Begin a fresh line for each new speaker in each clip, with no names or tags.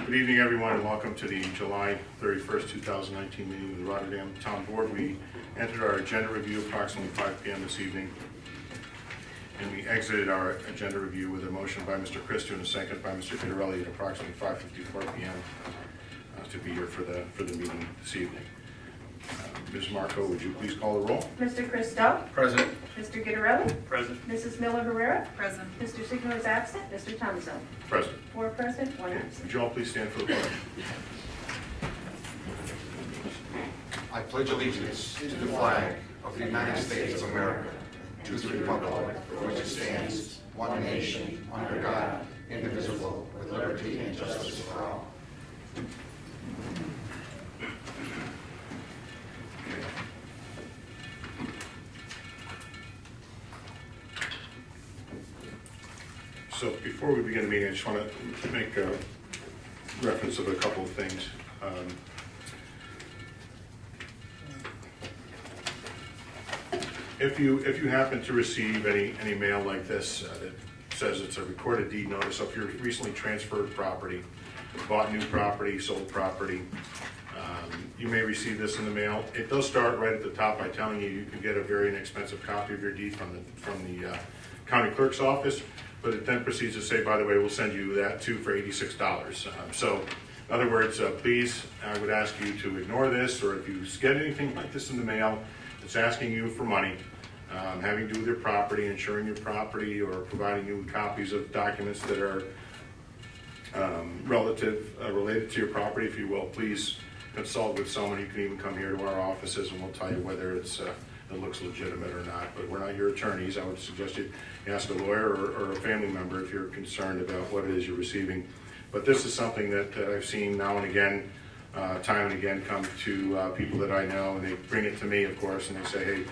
Good evening, everyone, and welcome to the July 31st, 2019 meeting with the Rotterdam Town Board. We entered our agenda review approximately 5 p.m. this evening, and we exited our agenda review with a motion by Mr. Christo and a second by Mr. Fitarelli at approximately 5:54 p.m. To be here for the meeting this evening. Ms. Marco, would you please call the roll?
Mr. Christo?
Present.
Mr. Guidarelli?
Present.
Mrs. Miller Herrera?
Present.
Mr. Signo is absent. Mr. Thomason?
Present.
4 present, 1
Okay,
absent.
would you all please stand for the pledge?
I pledge allegiance to the flag of the United States of America, to the republic for which it stands, one nation, under God, indivisible, with liberty and justice for all.
So before we begin the meeting, I just want to make a reference of a couple of things. If you happen to receive any mail like this that says it's a recorded deed notice, so if you're recently transferred property, bought new property, sold property, you may receive this in the mail. It does start right at the top by telling you can get a very inexpensive copy of your deed from the county clerk's office, but it then proceeds to say, by the way, we'll send you that too for $86. So in other words, please, I would ask you to ignore this, or if you get anything like this in the mail, it's asking you for money, having to do with your property, insuring your property, or providing you with copies of documents that are related to your property, if you will, please consult with someone. You can even come here to our offices and we'll tell you whether it looks legitimate or not. But we're not your attorneys. I would suggest you ask a lawyer or a family member if you're concerned about what it is you're receiving. But this is something that I've seen now and again, time and again, come to people that I know, and they bring it to me, of course, and they say, hey,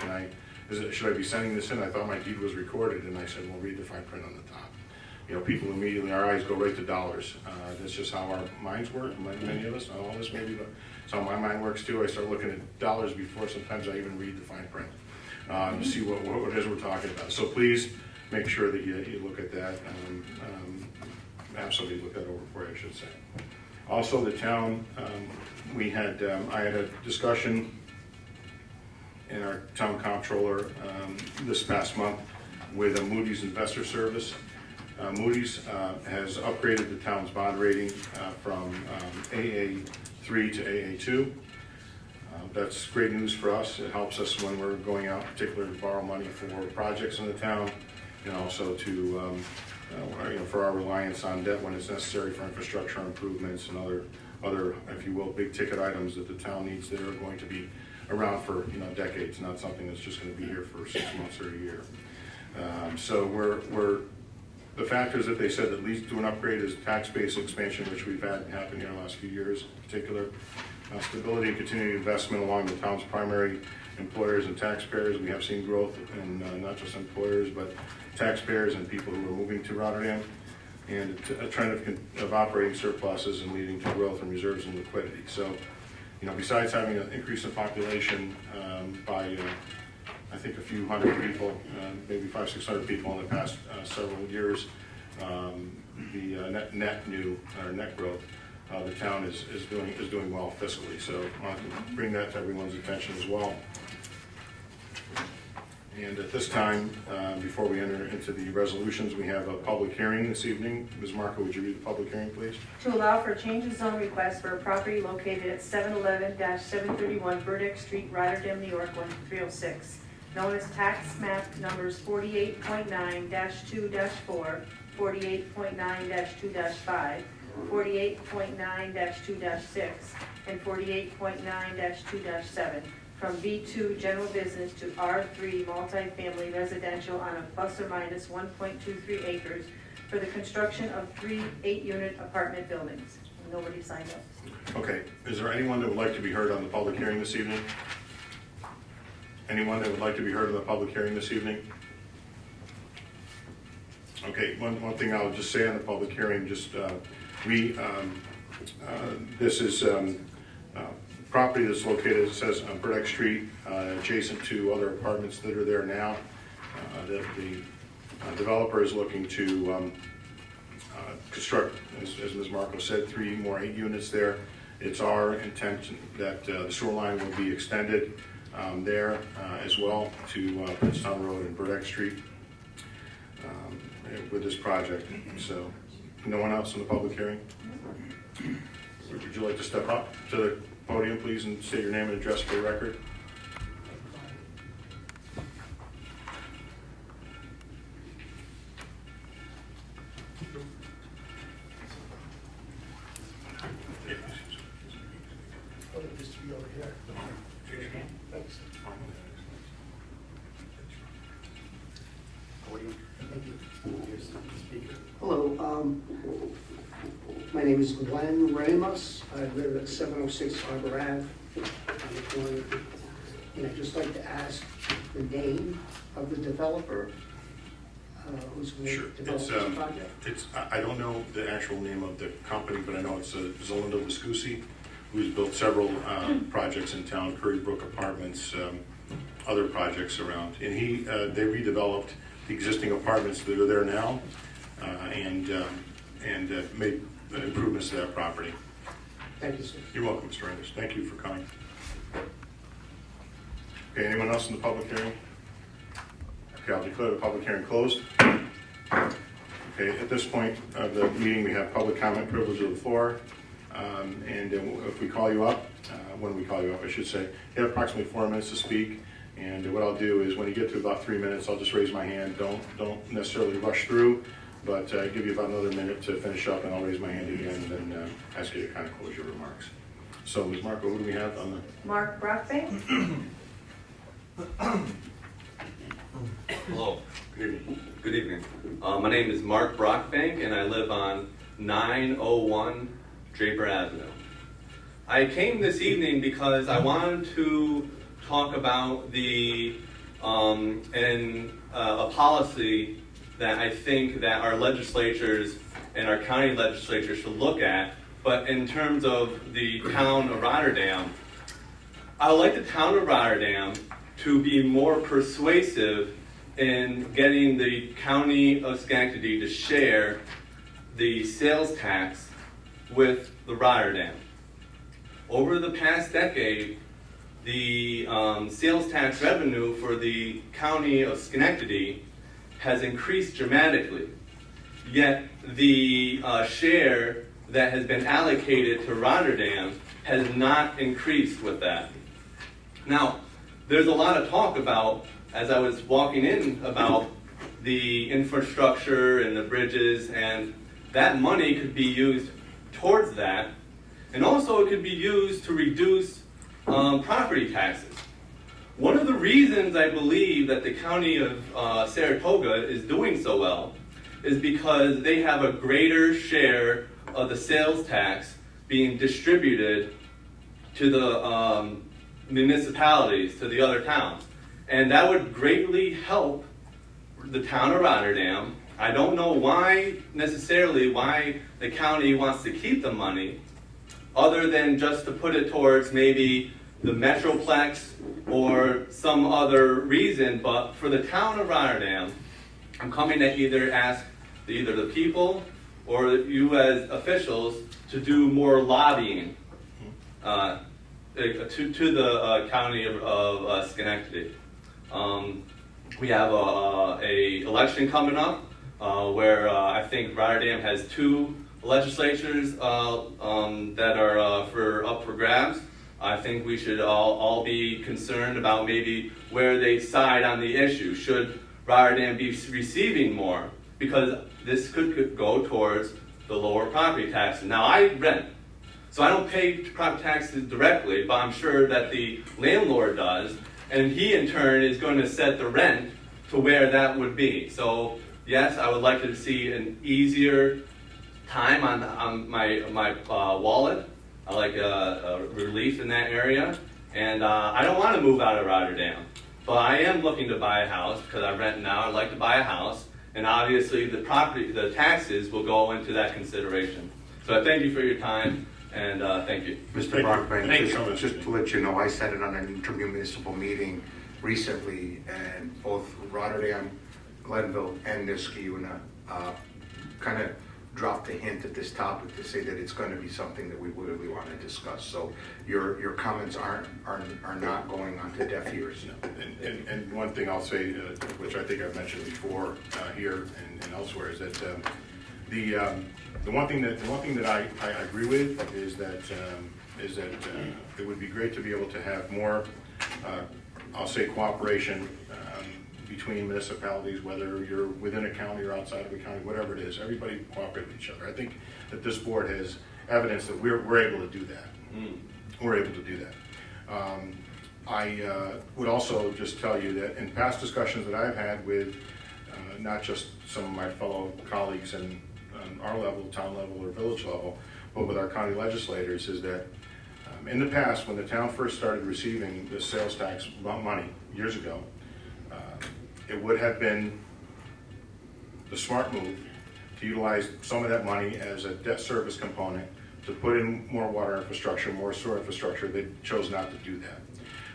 should I be sending this in? I thought my deed was recorded. And I said, well, read the fine print on the top. You know, people immediately, our eyes go right to dollars. That's just how our minds work. Many of us, not all of us maybe, but it's how my mind works too. I start looking at dollars before sometimes I even read the fine print to see what it is we're talking about. So please make sure that you look at that. Absolutely look that over for you, I should say. Also, the town, I had a discussion in our town comptroller this past month with a Moody's Investor Service. Moody's has upgraded the town's bond rating from AA3 to AA2. That's great news for us. It helps us when we're going out, particularly to borrow money for projects in the town, and also to for our reliance on debt when it's necessary for infrastructure improvements and other, if you will, big ticket items that the town needs that are going to be around for decades, not something that's just going to be here for 6 months or a year. So the factors that they said that leads to an upgrade is tax base expansion, which we've had happen in the last few years in particular. Stability and continued investment along the town's primary employers and taxpayers. We have seen growth in not just employers, but taxpayers and people who are moving to Rotterdam, and a trend of operating surpluses and leading to growth in reserves and liquidity. So, besides having an increase in population by I think a few hundred people, maybe 500-600 people in the past several years, the net growth, the town is doing well fiscally. So I want to bring that to everyone's attention as well. And at this time, before we enter into the resolutions, we have a public hearing this evening. Ms. Marco, would you read the public hearing, please?
To allow for change of zone request for a property located at 711-731 Burdick Street, Rotterdam, New York, 12306. Known as tax map numbers 48.9-2-4, 48.9-2-5, 48.9-2-6, and 48.9-2-7, from B2 general business to R3 multifamily residential on a plus or minus 1.23 acres for the construction of 3 8-unit apartment buildings. Nobody signed up.
Okay, is there anyone that would like to be heard on the public hearing this evening? Anyone that would like to be heard on the public hearing this evening? Okay, one thing I'll just say on the public hearing, this is property that's located, it says, on Burdick Street, adjacent to other apartments that are there now. The developer is looking to construct, as Ms. Marco said, 3 more 8 units there. It's our intention that the sewer line will be extended there as well to Princetown Road and Burdick Street with this project. So, no one else in the public hearing? Would you like to step up to the podium, please, and state your name and address for the record?
Hello, my name is Glenn Ramos. I live at 706 Harbor Ave. And I'd just like to ask the name of the developer who's going
Sure.
to develop this project.
I don't know the actual name of the company, but I know it's Zolindo Viscusi, who's built several projects in town, Curry Brook Apartments, other projects around. And they redeveloped the existing apartments that are there now and made improvements to that property.
Thank you, sir.
You're welcome, Mr. Ramos. Thank you for coming. Okay, anyone else in the public hearing? Okay, I'll declare the public hearing closed. Okay, at this point of the meeting, we have public comment privilege of the floor. And if we call you up, when we call you up, I should say, you have approximately 4 minutes to speak. And what I'll do is when you get to about 3 minutes, I'll just raise my hand. Don't necessarily rush through, but give you about another minute to finish up, and I'll raise my hand again and then ask you to kind of close your remarks. So, Ms. Marco, who do we have on the?
Mark Brockbank?
Hello,
Good evening.
good evening. My name is Mark Brockbank and I live on 901 Draper Avenue. I came this evening because I wanted to talk about a policy that I think that our legislatures and our county legislature should look at, but in terms of the town of Rotterdam, I would like the town of Rotterdam to be more persuasive in getting the county of Schenectady to share the sales tax with the Rotterdam. Over the past decade, the sales tax revenue for the county of Schenectady has increased dramatically, yet the share that has been allocated to Rotterdam has not increased with that. Now, there's a lot of talk about, as I was walking in, about the infrastructure and the bridges, and that money could be used towards that, and also it could be used to reduce property taxes. One of the reasons I believe that the county of Saratoga is doing so well is because they have a greater share of the sales tax being distributed to the municipalities, to the other towns. And that would greatly help the town of Rotterdam. I don't know why the county wants to keep the money, other than just to put it towards maybe the Metroplex or some other reason, but for the town of Rotterdam, I'm coming to either ask either the people or you as officials to do more lobbying to the county of Schenectady. We have a election coming up where I think Rotterdam has 2 legislatures that are up for grabs. I think we should all be concerned about maybe where they side on the issue. Should Rotterdam be receiving more? Because this could go towards the lower property taxes. Now, I rent, so I don't pay property taxes directly, but I'm sure that the landlord does, and he in turn is going to set the rent to where that would be. So yes, I would like to see an easier time on my wallet. I like a relief in that area, and I don't want to move out of Rotterdam, but I am looking to buy a house because I rent now. I'd like to buy a house, and obviously the taxes will go into that consideration. So I thank you for your time, and thank you.
Mr. Brockbank,
Thank you so much.
just to let you know, I sat in on an intermunicipal meeting recently, and both Rotterdam, Glenville, and Niskayuna kind of dropped a hint at this topic to say that it's going to be something that we really want to discuss. So your comments are not going onto deaf ears.
And one thing I'll say, which I think I've mentioned before here and elsewhere, is that the one thing that I agree with is that it would be great to be able to have more, I'll say, cooperation between municipalities, whether you're within a county or outside of a county, whatever it is. Everybody cooperate with each other. I think that this board has evidence that we're able to do that. We're able to do that. I would also just tell you that in past discussions that I've had with not just some of my fellow colleagues on our level, town level or village level, but with our county legislators, is that in the past, when the town first started receiving the sales tax money years ago, it would have been the smart move to utilize some of that money as a debt service component to put in more water infrastructure, more sewer infrastructure. They chose not to do that.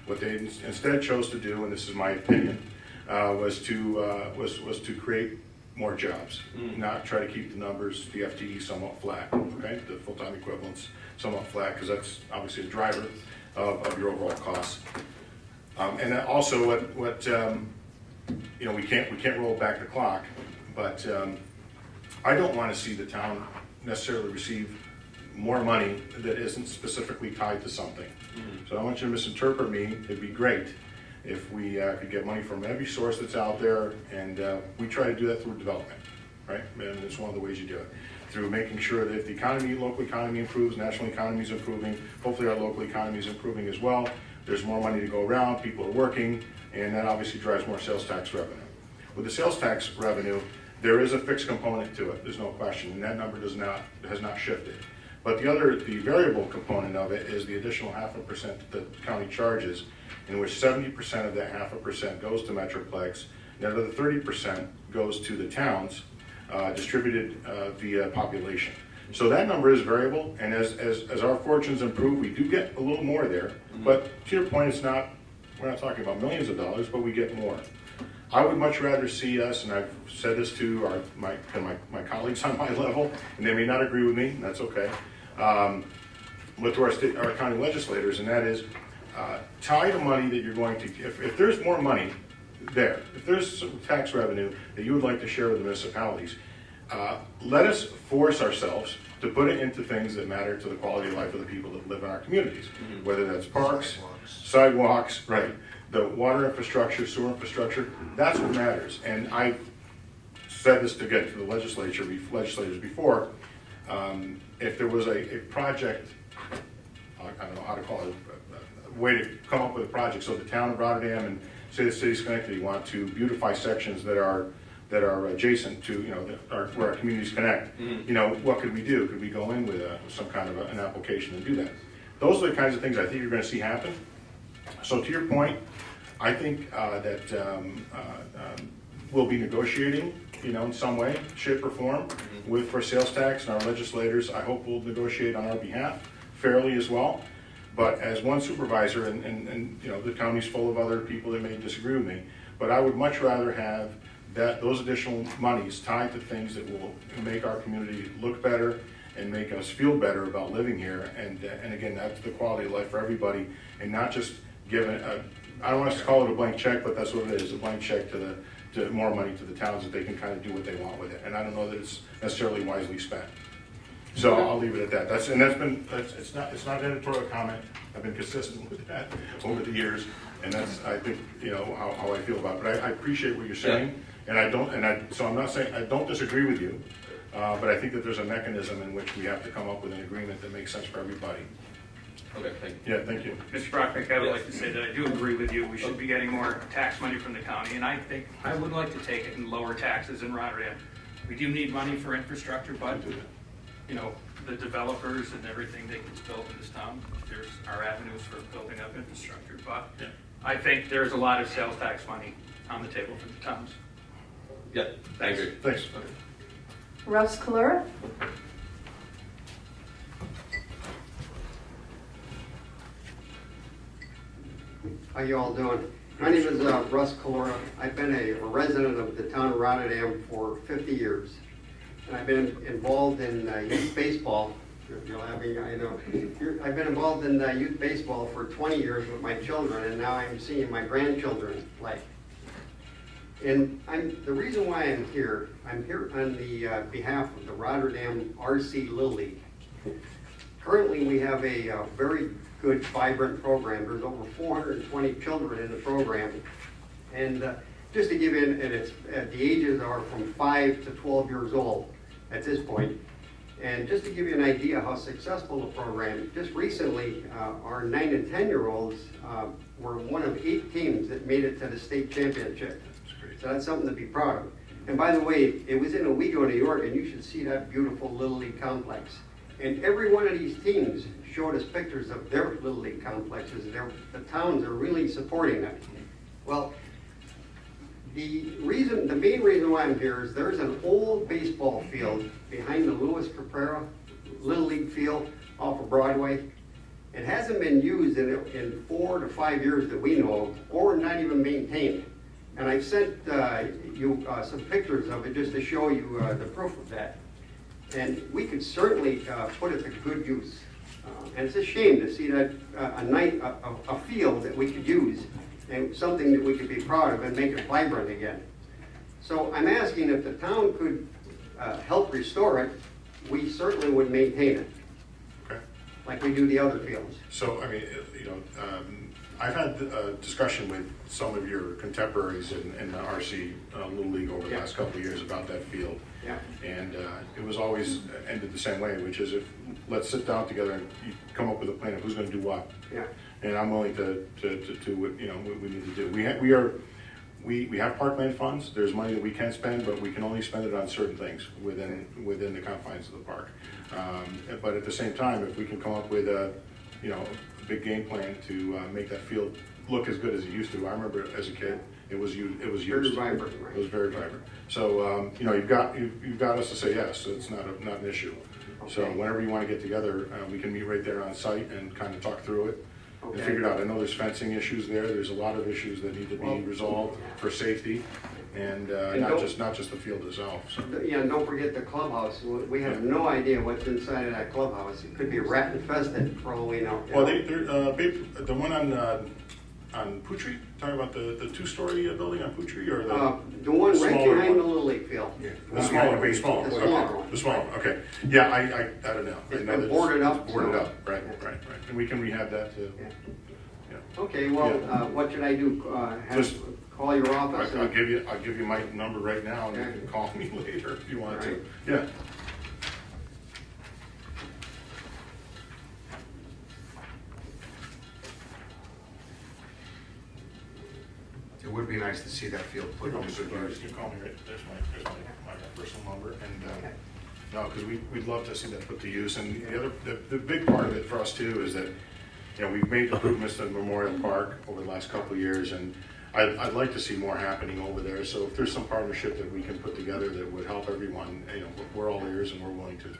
What they instead chose to do, and this is my opinion, was to create more jobs, not try to keep the numbers, the FTE somewhat flat, okay, the full-time equivalents somewhat flat, because that's obviously a driver of your overall costs. And also, what you know, we can't roll back the clock, but I don't want to see the town necessarily receive more money that isn't specifically tied to something. So I don't want you to misinterpret me. It'd be great if we could get money from every source that's out there, and we try to do that through development, right? And it's one of the ways you do it, through making sure that if the economy, local economy improves, national economy is improving, hopefully our local economy is improving as well. There's more money to go around, people are working, and that obviously drives more sales tax revenue. With the sales tax revenue, there is a fixed component to it, there's no question, and that number has not shifted. But the variable component of it is the additional 0.5% that the county charges, in which 70% of that 0.5% goes to Metroplex, and the other 30% goes to the towns, distributed via population. So that number is variable, and as our fortunes improve, we do get a little more there. But to your point, we're not talking about millions of dollars, but we get more. I would much rather see us, and I've said this to my colleagues on my level, and they may not agree with me, and that's okay, but to our county legislators, and that is tie the money that you're going to, if there's more money there, if there's some tax revenue that you would like to share with the municipalities, let us force ourselves to put it into things that matter to the quality of life of the people that live in our communities, whether that's parks, sidewalks, right, the water infrastructure, sewer infrastructure, that's what matters. And I've said this to the legislators before, if there was a project, I don't know how to call it, a way to come up with a project, so the town of Rotterdam and say the city of Schenectady want to beautify sections that are adjacent to, where our communities connect. What could we do? Could we go in with some kind of an application and do that? Those are the kinds of things I think you're going to see happen. So to your point, I think that we'll be negotiating, in some way, shape, or form for sales tax, and our legislators, I hope, will negotiate on our behalf fairly as well. But as one supervisor, and the county's full of other people that may disagree with me, but I would much rather have those additional monies tied to things that will make our community look better and make us feel better about living here. And again, that's the quality of life for everybody, and not just giving I don't want us to call it a blank check, but that's what it is, a blank check to more money to the towns that they can kind of do what they want with it. And I don't know that it's necessarily wisely spent. So I'll leave it at that. It's not an editorial comment. I've been consistent with that over the years, and that's, I think, how I feel about it. But I appreciate what you're saying, so I'm not saying I don't disagree with you, but I think that there's a mechanism in which we have to come up with an agreement that makes sense for everybody.
Okay, thank you.
Yeah, thank you.
Mr. Brocknick, I would
Yes.
like to say that I do agree with you. We should be getting more tax money from the county, and I think I would like to take it and lower taxes in Rotterdam. We do need money for infrastructure, but the developers and everything that gets built in this town, there's our avenues for building up infrastructure. But I think there's a lot of sales tax money on the table for the towns.
Yeah, I agree.
Thanks.
Russ Kalura?
How you all doing? My name is Russ Kalora. I've been a resident of the town of Rotterdam for 50 years. and I've been involved in youth baseball. You're laughing, I know. I've been involved in youth baseball for 20 years with my children, and now I'm seeing my grandchildren play. And the reason why I'm here on the behalf of the Rotterdam RC Little League. Currently, we have a very good, vibrant program. There's over 420 children in the program. And just to give you, the ages are from 5 to 12 years old at this point. And just to give you an idea how successful the program, just recently, our 9 and 10-year-olds were one of 8 teams that made it to the state championship. So that's something to be proud of. And by the way, it was in Owego, New York, and you should see that beautiful Little League complex. And every one of these teams showed us pictures of their Little League complexes. The towns are really supporting it. Well, the main reason why I'm here is there's an old baseball field behind the Louis Caprera Little League field off of Broadway. It hasn't been used in 4 to 5 years that we know of, or not even maintained. And I've sent you some pictures of it just to show you the proof of that. And we could certainly put it to good use. And it's a shame to see that a field that we could use and something that we could be proud of and make it vibrant again. So I'm asking if the town could help restore it, we certainly would maintain it,
Okay.
like we do the other fields.
So, I mean, I've had a discussion with some of your contemporaries in the RC Little League over the last couple of years about that field.
Yeah.
And it was always ended the same way, which is let's sit down together and you come up with a plan of who's gonna do what.
Yeah.
And I'm willing to do what, what we need to do. We have parkland funds, there's money that we can spend, but we can only spend it on certain things within the confines of the park. But at the same time, if we can come up with a big game plan to make that field look as good as it used to. I remember as a kid, it was used.
Very vibrant, right?
It was very vibrant. So, you've got us to say yes, so it's not an issue. So
Okay.
whenever you want to get together, we can meet right there on site and kind of talk through it and
Okay.
figure it out. I know there's fencing issues there. There's a lot of issues that need to
Well,
be resolved for safety and
And
not just the field itself. So.
Yeah, and don't forget the clubhouse. We have no idea what's inside of that clubhouse. It could be rat infested for all we know.
Well, the one on Putri, talking about the 2-story building on Putri, or
The one right
smaller
behind the
one?
Little League field.
The smaller one,
The smaller
okay.
one.
The smaller, okay. Yeah, I don't know.
It's
I know
been
that
boarded up,
Boarded
so-
up, right. And we can rehab that too.
Yeah.
Yeah.
Okay, well,
Yeah.
what should I do?
Just-
Call your office?
I'll give you my number right now, and you
Okay.
can call me later if you want to.
All right.
Yeah.
It would be nice to see that field put into good use.
You can call me right, there's my personal number, and, no, because we'd love to see that put to use, and the big part of it for us too is that, we've made improvements to Memorial Park over the last couple of years, and I'd like to see more happening over there, so if there's some partnership that we can put together that would help everyone, we're all ears and we're willing to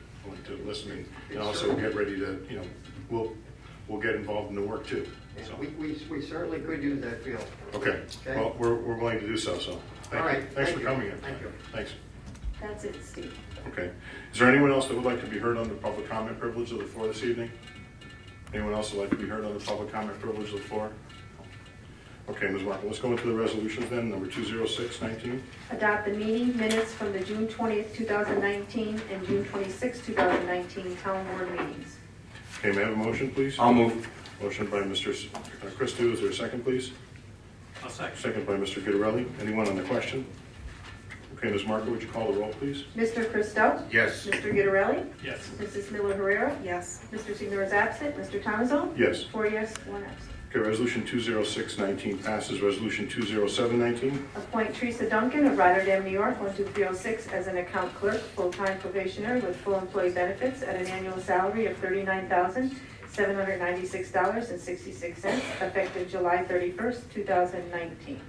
listen, and also get ready to, we'll get involved in the work too,
Yeah,
so.
We certainly could use that field.
Okay,
Okay.
well, we're willing to do so, thank
All
you.
right,
Thanks
thank
for
you.
coming in.
Thank you.
Thanks.
That's it, Steve.
Okay. Is there anyone else that would like to be heard on the public comment privilege of the floor this evening? Anyone else would like to be heard on the public comment privilege of the floor? Okay, Ms. Markle, let's go into the resolutions then, number 20619.
Adopt the meeting minutes from the June 20th, 2019 and June 26th, 2019 town board meetings.
Okay, may I have a motion, please?
I'll move.
Motion by Mr. Christou, is there a second, please?
I'll second.
Second by Mr. Guidarelli. Anyone on the question? Okay, Ms. Markle, would you call the roll, please?
Mr. Christou?
Yes.
Mr. Guidarelli?
Yes.
Mrs. Miller Herrera?
Yes.
Mr. Signor is absent. Mr. Thomason?
Yes.
4 yes, 1 absent.
Okay, resolution 20619 passes. Resolution 20719.
Appoint Teresa Duncan of Rotterdam, New York, 12306, as an account clerk, full-time probationary with full employee benefits at an annual salary of $39,796.66, effective July 31st, 2019.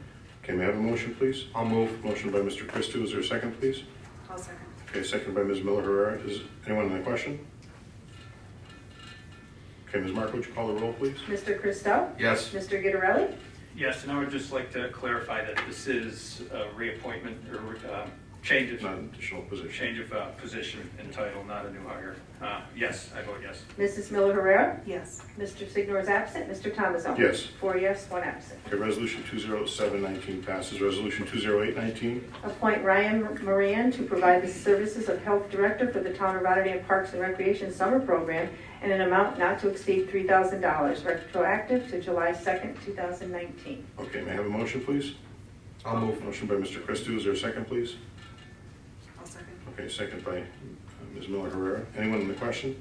Okay, may I have a motion, please?
I'll move.
Motion by Mr. Christou, is there a second, please?
I'll second.
Okay, second by Ms. Miller Herrera. Is anyone on the question? Okay, Ms. Markle, would you call the roll, please?
Mr. Christou?
Yes.
Mr. Guidarelli?
Yes, and I would just like to clarify that this is a reappointment or Change of,
not an additional position.
change of position and title, not a new hire. Yes, I vote yes.
Mrs. Miller Herrera?
Yes.
Mr. Signor is absent. Mr. Thomason?
Yes.
4 yes, 1 absent.
Okay, resolution 20719 passes. Resolution 20819.
Appoint Ryan Moran to provide the services of Health Director for the Town of Rotterdam Parks and Recreation Summer Program in an amount not to exceed $3,000, retroactive to July 2nd, 2019.
Okay, may I have a motion, please?
I'll move.
Motion by Mr. Christou, is there a second, please?
I'll second.
Okay, second by Ms. Miller Herrera. Anyone in the question?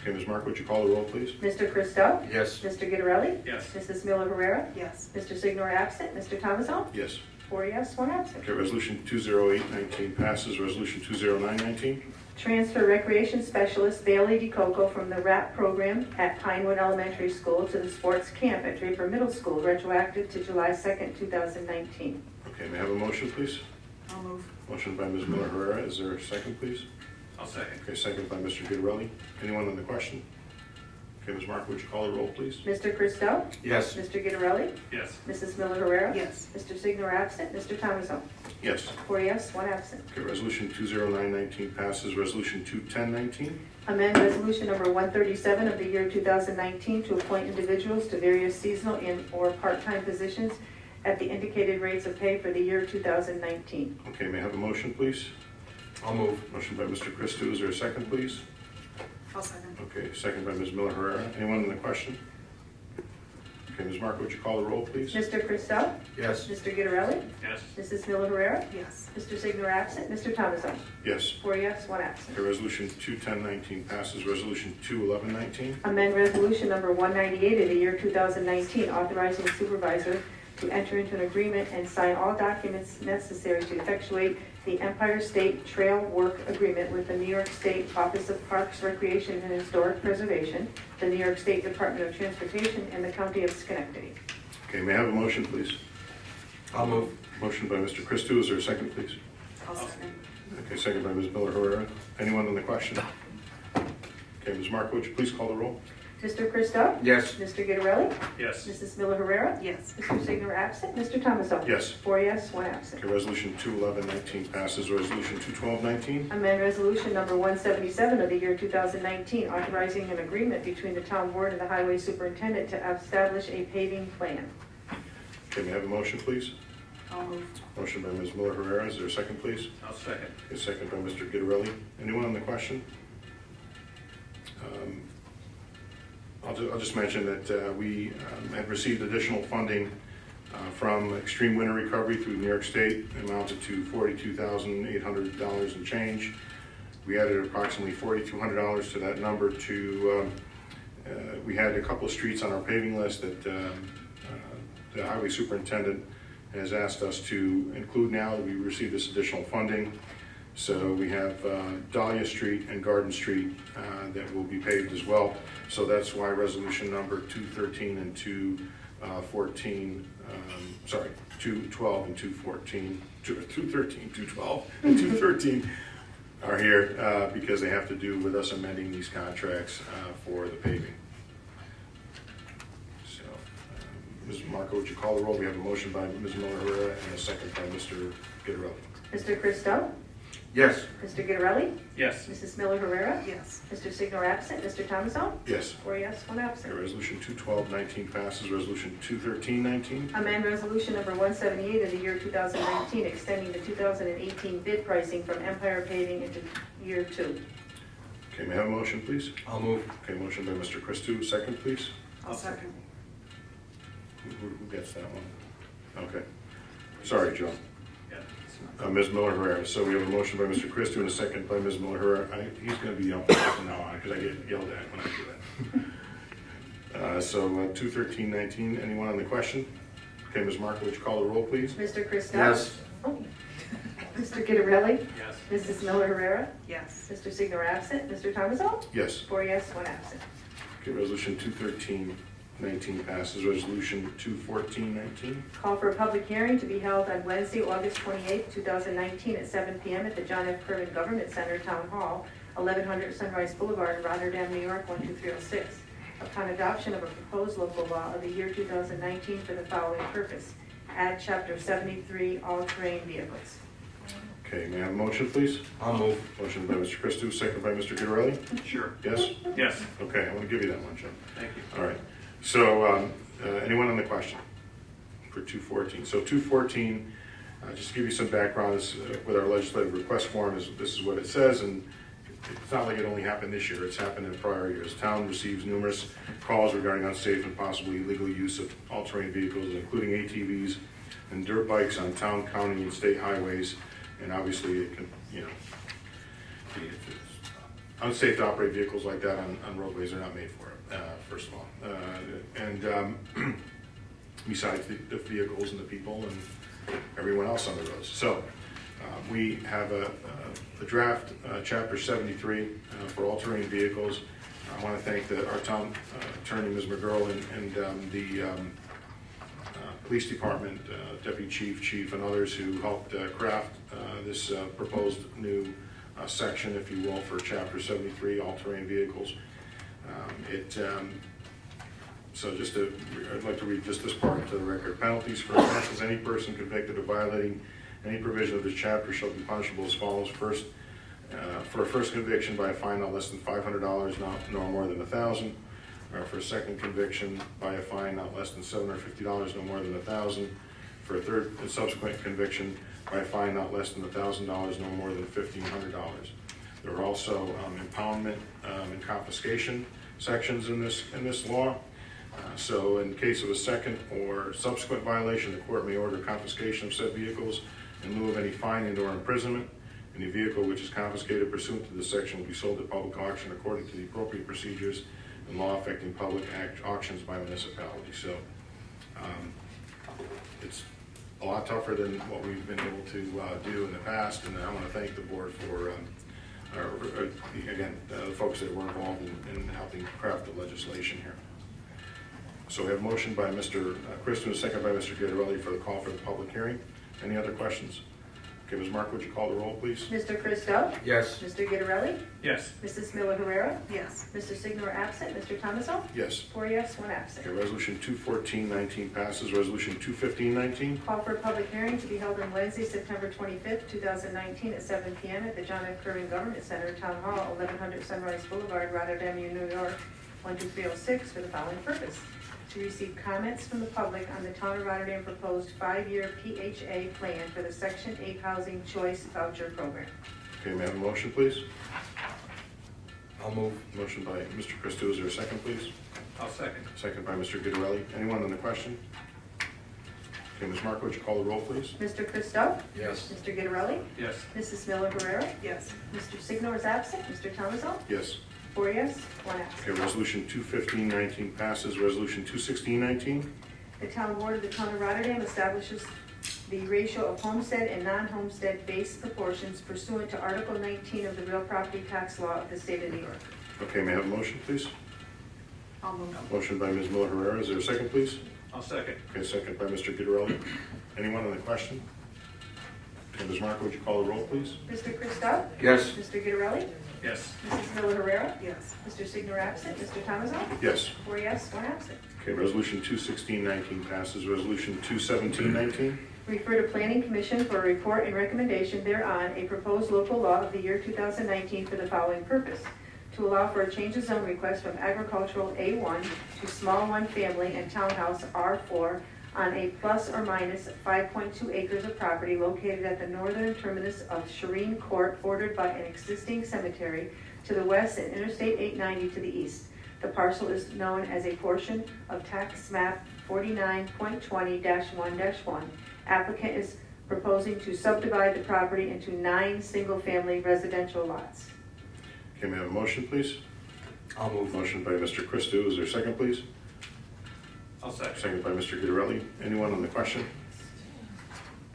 Okay, Ms. Mark, would you call the roll, please?
Mr. Christou?
Yes.
Mr. Gitterelli?
Yes.
Mrs. Miller Herrera?
Yes.
Mr. Signor absent. Mr. Thomason?
Yes.
4 yes, 1 absent.
Okay, resolution 20819 passes. Resolution 20919.
Transfer Recreation Specialist Bailey DeCoco from the RAP program at Pinewood Elementary School to the sports camp at Draper Middle School, retroactive to July 2nd, 2019.
Okay, may I have a motion, please?
I'll move.
Motion by Ms. Miller Herrera, is there a second, please?
I'll second.
Okay, second by Mr. Gitterelli. Anyone on the question? Okay, Ms. Mark, would you call the roll, please?
Mr. Christou?
Yes.
Mr. Gitterelli?
Yes.
Mrs. Miller Herrera?
Yes.
Mr. Signor absent. Mr. Thomason?
Yes.
4 yes, 1 absent.
Okay, resolution 20919 passes. Resolution 21019.
Amend Resolution Number 137 of the year 2019 to appoint individuals to various seasonal and/or part-time positions at the indicated rates of pay for the year 2019.
Okay, may I have a motion, please?
I'll move.
Motion by Mr. Christou, is there a second, please?
I'll second.
Okay, second by Ms. Miller Herrera. Anyone in the question? Okay, Ms. Mark, would you call the roll, please?
Mr. Christou?
Yes.
Mr. Gitterelli?
Yes.
Mrs. Miller Herrera?
Yes.
Mr. Signor absent. Mr. Thomason?
Yes.
4 yes, 1 absent.
Okay, resolution 21019 passes. Resolution 21119.
Amend Resolution Number 198 of the year 2019, authorizing the supervisor to enter into an agreement and sign all documents necessary to effectuate the Empire State Trail Work Agreement with the New York State Office of Parks, Recreation, and Historic Preservation, the New York State Department of Transportation, and the County of Schenectady.
Okay, may I have a motion, please?
I'll move.
Motion by Mr. Christou, is there a second, please?
I'll second.
Okay, second by Ms. Miller Herrera. Anyone on the question? Okay, Ms. Mark, would you please call the roll?
Mr. Christou?
Yes.
Mr. Gitterelli?
Yes.
Mrs. Miller Herrera?
Yes.
Mr. Signor absent. Mr. Thomason?
Yes.
4 yes, 1 absent.
Okay, resolution 21119 passes. Resolution 21219.
Amend Resolution Number 177 of the year 2019, authorizing an agreement between the town board and the highway superintendent to establish a paving plan.
Okay, may I have a motion, please?
I'll move.
Motion by Ms. Miller Herrera, is there a second, please?
I'll second.
Okay, second by Mr. Gitterelli. Anyone on the question? I'll just mention that we had received additional funding from Extreme Winter Recovery through New York State, amounted to $42,800 and change. We added approximately $4,200 to that number we had a couple of streets on our paving list that the highway superintendent has asked us to include now that we received this additional funding. So we have Dahlia Street and Garden Street that will be paved as well. So that's why resolution number 213 and 214, 212 and 214, 213, 212 and 213 are here because they have to do with us amending these contracts for the paving. So, Ms. Marco, would you call the roll? We have a motion by Ms. Miller Herrera and a second by Mr. Gitterelli.
Mr. Christou?
Yes.
Mr. Gitterelli?
Yes.
Mrs. Miller Herrera?
Yes.
Mr. Signor absent. Mr. Thomason?
Yes.
4 yes, 1
Okay,
absent.
resolution 21219 passes. Resolution 21319.
Amend Resolution Number 178 of the year 2019, extending the 2018 bid pricing from Empire Paving into year 2.
Okay, may I have a motion, please?
I'll move.
Okay, motion by Mr. Christou, second, please.
I'll second.
Who gets that one? Okay. Sorry, Joe.
Yeah.
Ms. Miller Herrera. So we have a motion by Mr. Christou and a second by Ms. Miller Herrera. He's going to be up from now on because I get yelled at when I do that. So 21319, anyone on the question? Okay, Ms. Marco, would you call the roll, please?
Mr. Christou?
Yes.
Oh. Mr. Gitterelli?
Yes.
Mrs. Miller Herrera?
Yes.
Mr. Signor absent. Mr. Thomason?
Yes.
4 yes, 1 absent.
Okay, resolution 21319 passes. Resolution 21419.
Call for a public hearing to be held on Wednesday, August 28, 2019 at 7 p.m. at the John F. Kerwin Government Center, Town Hall, 1100 Sunrise Boulevard, Rotterdam, New York, 12306, upon adoption of a proposed local law of the year 2019 for the following purpose. add Chapter 73, all-terrain vehicles.
Okay, may I have a motion, please?
I'll move.
Motion by Mr. Christou, second by Mr. Gitterelli.
Sure.
Yes?
Yes,
Okay, I want to give you that one, Jim.
thank you.
All right, so, anyone on the question for 214? So 214, just to give you some background, is, with our legislative request form, this is what it says, and it's not like it only happened this year, it's happened in prior years. Town receives numerous calls regarding unsafe and possibly illegal use of all-terrain vehicles, including ATVs and dirt bikes on town, county, and state highways, and obviously it can, it's unsafe to operate vehicles like that on roadways. They're not made for it, first of all. Besides the vehicles and the people and everyone else on the roads. So we have a draft, Chapter 73 for all-terrain vehicles. I want to thank our town attorney, Ms. McGurl, and the police department, deputy chief, and others who helped craft this proposed new section, if you will, for Chapter 73, all-terrain vehicles. So I'd like to read just this part into the record. Penalties for offenses: any person convicted of violating any provision of this chapter shall be punishable as follows. First, for a first conviction, by a fine not less than $500, no more than $1,000. For a second conviction, by a fine not less than $750, no more than $1,000. For a third and subsequent conviction, by a fine not less than $1,000, no more than $1,500. There are also impoundment and confiscation sections in this law. So in case of a second or subsequent violation, the court may order confiscation of said vehicles in lieu of any fine and/or imprisonment. Any vehicle which is confiscated pursuant to this section will be sold at public auction according to the appropriate procedures and law affecting public auctions by municipalities. So it's a lot tougher than what we've been able to do in the past, and I want to thank the board for, the folks that were involved in helping craft the legislation here. So we have a motion by Mr. Christou, a second by Mr. Gitterelli for the call for the public hearing. Any other questions? Okay, Ms. Mark, would you call the roll, please?
Mr. Christou?
Yes.
Mr. Gitterelli?
Yes,
Mrs. Miller Herrera?
Yes.
Mr. Signor absent. Mr. Thomason?
Yes.
4 yes, 1 absent.
Okay, resolution 214-19 passes. Resolution 215-19.
Call for a public hearing to be held on Wednesday, September 25th, 2019 at 7 p.m. at the John F. Curran Government Center, Town Hall, 1100 Sunrise Boulevard, Rotterdam, New York, 12306 for the following purpose: to receive comments from the public on the Town of Rotterdam proposed 5-year PHA plan for the Section 8 Housing Choice Voucher Program.
Okay, may I have a motion, please?
I'll move.
Motion by Mr. Christou. Is there a second, please?
I'll second.
Second by Mr. Gitterelli. Anyone on the question? Okay, Ms. Mark, would you call the roll, please?
Mr. Christou?
Yes.
Mr. Gitterelli?
Yes,
Mrs. Miller Herrera?
Yes.
Mr. Signor is absent. Mr. Thomason?
Yes.
4 yes, 1 absent.
Okay, resolution 215-19 passes. Resolution 216-19.
The Town Board of the Town of Rotterdam establishes the ratio of homestead and non-homestead base proportions pursuant to Article 19 of the Real Property Tax Law of the State of New York.
Okay, may I have a motion, please?
I'll move.
Motion by Ms. Miller Herrera. Is there a second, please?
I'll second.
Okay, second by Mr. Gitterelli. Anyone on the question? Okay, Ms. Mark, would you call the roll, please?
Mr. Christou?
Yes.
Mr. Gitterelli?
Yes,
Mrs. Miller Herrera?
Yes.
Mr. Signor absent. Mr. Thomason?
Yes.
4 yes, 1 absent.
Okay, resolution 216-19 passes. Resolution 217-19.
Refer to Planning Commission for a report and recommendation thereon, a proposed local law of the year 2019 for the following purpose: to allow for a change of zone request from agricultural A1 to small one family and townhouse R4 on a plus or minus 5.2 acres of property located at the northern terminus of Shireen Court, bordered by an existing cemetery to the west and Interstate 890 to the east. The parcel is known as a portion of tax map 49.20-1-1. Applicant is proposing to subdivide the property into 9 single-family residential lots.
Okay, may I have a motion, please?
I'll move.
Motion by Mr. Christou. Is there a second, please?
I'll second.
Second by Mr. Gitterelli. Anyone on the question?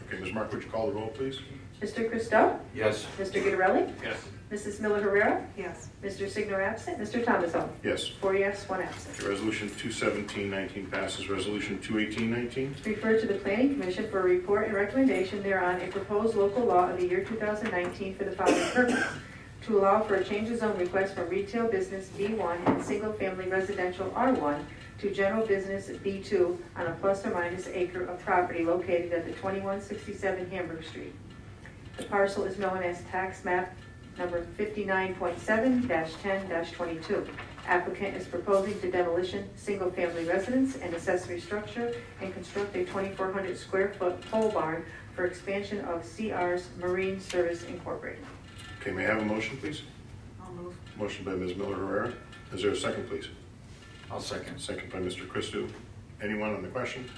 Okay, Ms. Mark, would you call the roll, please?
Mr. Christou?
Yes.
Mr. Gitterelli?
Yes,
Mrs. Miller Herrera?
Yes.
Mr. Signor absent. Mr. Thomason?
Yes.
4 yes, 1 absent.
Okay, resolution 217-19 passes. Resolution 218-19.
Refer to the Planning Commission for a report and recommendation thereon, a proposed local law of the year 2019 for the following purpose: to allow for a change of zone request from retail business B1 and single-family residential R1 to general business B2 on a plus or minus acre of property located at the 2167 Hamburg Street. The parcel is known as tax map number 59.7-10-22. Applicant is proposing to demolition single-family residence and accessory structure and construct a 2,400 square foot pole barn for expansion of CR's Marine Service Incorporated.
Okay, may I have a motion, please?
I'll move.
Motion by Ms. Miller Herrera. Is there a second, please?
I'll second.
Second by Mr. Christou. Anyone on the question?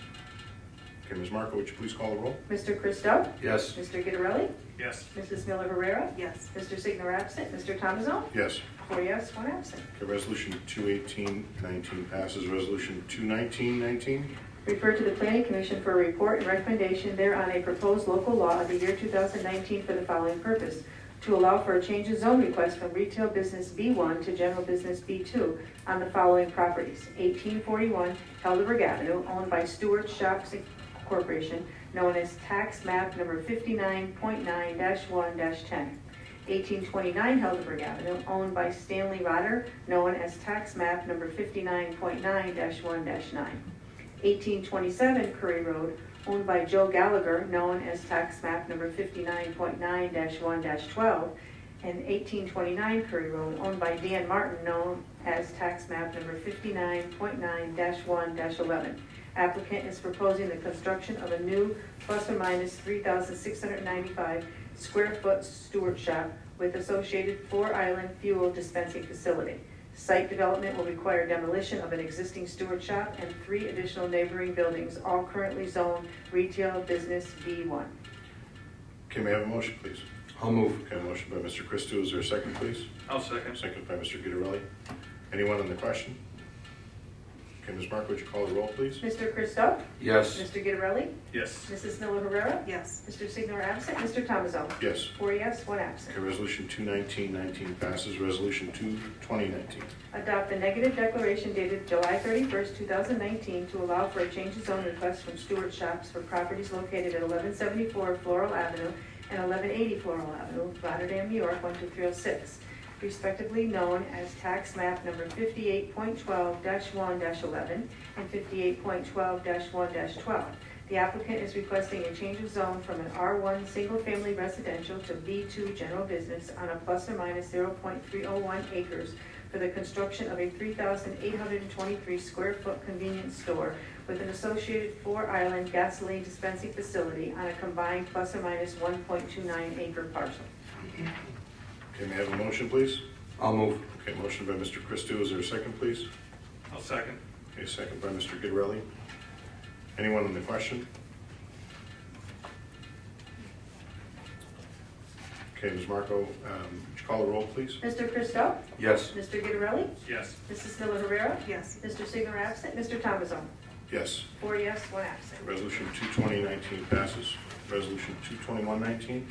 Okay, Ms. Marco, would you please call the roll?
Mr. Christou?
Yes.
Mr. Gitterelli?
Yes.
Mrs. Miller Herrera?
Yes.
Mr. Signer absent. Mr. Thomason?
Yes.
4 yes, 1 absent.
Okay, resolution 218-19 passes. Resolution 219-19.
Refer to the Planning Commission for a report and recommendation thereon a proposed local law of the year 2019 for the following purpose: to allow for a change of zone request from retail business B1 to general business B2 on the following properties: 1841 Helderberg Avenue, owned by Stewart Shops Corporation, known as tax map number 59.9-1-10. 1829 Helderberg Avenue, owned by Stanley Rotter, known as tax map number 59.9-1-9. 1827 Curry Road, owned by Joe Gallagher, known as tax map number 59.9-1-12. And 1829 Curry Road, owned by Dan Martin, known as tax map number 59.9-1-11. Applicant is proposing the construction of a new plus or minus 3,695 square foot Stewart shop with associated 4-island fuel dispensing facility. Site development will require demolition of an existing Stewart shop and 3 additional neighboring buildings, all currently zoned retail business B1.
Okay, may I have a motion, please?
I'll move.
Okay, motion by Mr. Christou. Is there a second, please?
I'll second.
Second by Mr. Gitterelli. Anyone on the question? Okay, Ms. Marco, would you call the roll, please?
Mr. Christou?
Yes.
Mr. Gitterelli?
Yes.
Mrs. Miller Herrera?
Yes.
Mr. Signer absent. Mr. Thomason?
Yes.
4 yes, 1 absent.
Okay, resolution 219-19 passes. Resolution 220-19.
Adopt a negative declaration dated July 31st, 2019 to allow for a change of zone request from Stewart Shops for properties located at 1174 Floral Avenue and 1180 Floral Avenue, Rotterdam, New York, 12306, respectively known as tax map number 58.12-1-11 and 58.12-1-12. The applicant is requesting a change of zone from an R1 single-family residential to B2 general business on a plus or minus 0.301 acres for the construction of a 3,823 square foot convenience store with an associated 4-island gasoline dispensing facility on a combined plus or minus 1.29 acre parcel.
Okay, may I have a motion, please?
I'll move.
Okay, motion by Mr. Christou. Is there a second, please?
I'll second.
Okay, second by Mr. Gitterelli. Anyone on the question? Okay, Ms. Marco, would you call the roll, please?
Mr. Christou?
Yes.
Mr. Gitterelli?
Yes.
Mrs. Miller Herrera?
Yes.
Mr. Signer absent. Mr. Thomason?
Yes.
4 yes, 1 absent.
Resolution 220-19 passes. Resolution 221-19.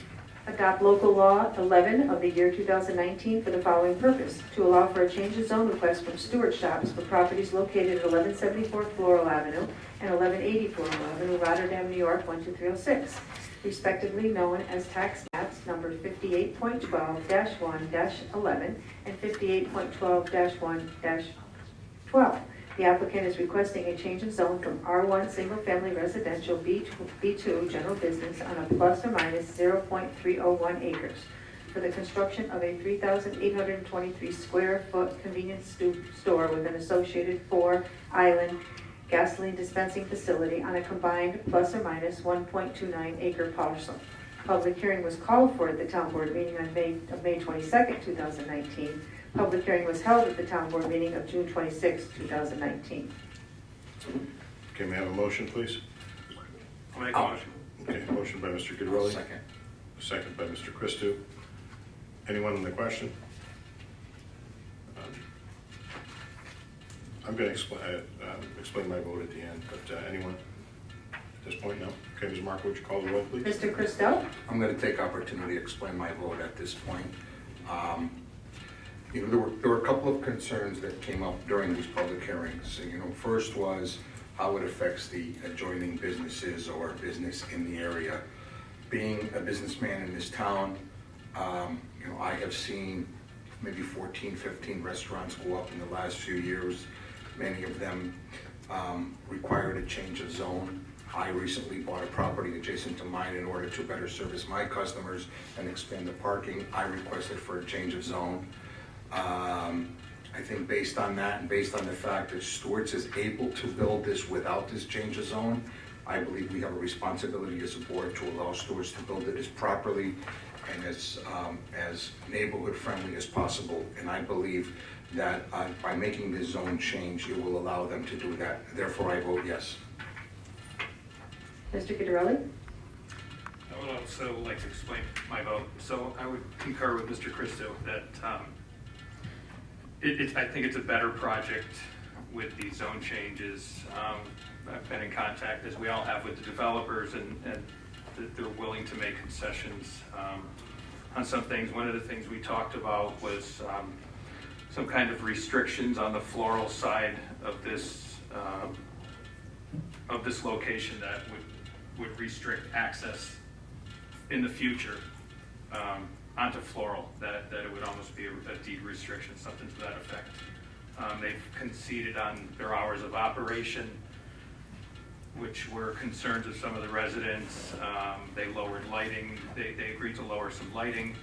Adopt local law 11 of the year 2019 for the following purpose: to allow for a change of zone request from Stewart Shops for properties located at 1174 Floral Avenue and 1180 Floral Avenue, Rotterdam, New York, 12306, respectively known as tax maps number 58.12-1-11 and 58.12-1-12. The applicant is requesting a change of zone from R1 single-family residential B2 general business on a plus or minus 0.301 acres for the construction of a 3,823 square foot convenience store with an associated 4-island gasoline dispensing facility on a combined plus or minus 1.29 acre parcel. Public hearing was called for at the town board meeting on May 22nd, 2019. Public hearing was held at the town board meeting of June 26, 2019.
Okay, may I have a motion, please?
I'll make a motion.
Okay, motion by Mr. Gitterelli.
Second.
Second by Mr. Christou. Anyone on the question? I'm going to explain my vote at the end, but anyone at this point, no? Okay, Ms. Marco, would you call the roll, please?
Mr. Christou?
I'm going to take opportunity to explain my vote at this point. There were a couple of concerns that came up during these public hearings. First was how it affects the adjoining businesses or business in the area. Being a businessman in this town, I have seen maybe 14, 15 restaurants go up in the last few years. Many of them required a change of zone. I recently bought a property adjacent to mine in order to better service my customers and expand the parking. I requested for a change of zone. I think based on that and based on the fact that Stewart's is able to build this without this change of zone, I believe we have a responsibility as a board to allow Stewart's to build it as properly and as neighborhood friendly as possible. And I believe that by making this zone change, it will allow them to do that. Therefore, I vote yes.
Mr. Guidarelli?
I would also like to explain my vote. So I would concur with Mr. Christo that I think it's a better project with the zone changes. I've been in contact, as we all have, with the developers, and they're willing to make concessions on some things. One of the things we talked about was some kind of restrictions on the floral side of this location that would restrict access in the future onto floral, that it would almost be a deed restriction, something to that effect. They've conceded on their hours of operation, which were concerns of some of the residents. They lowered lighting, they agreed to lower some lighting,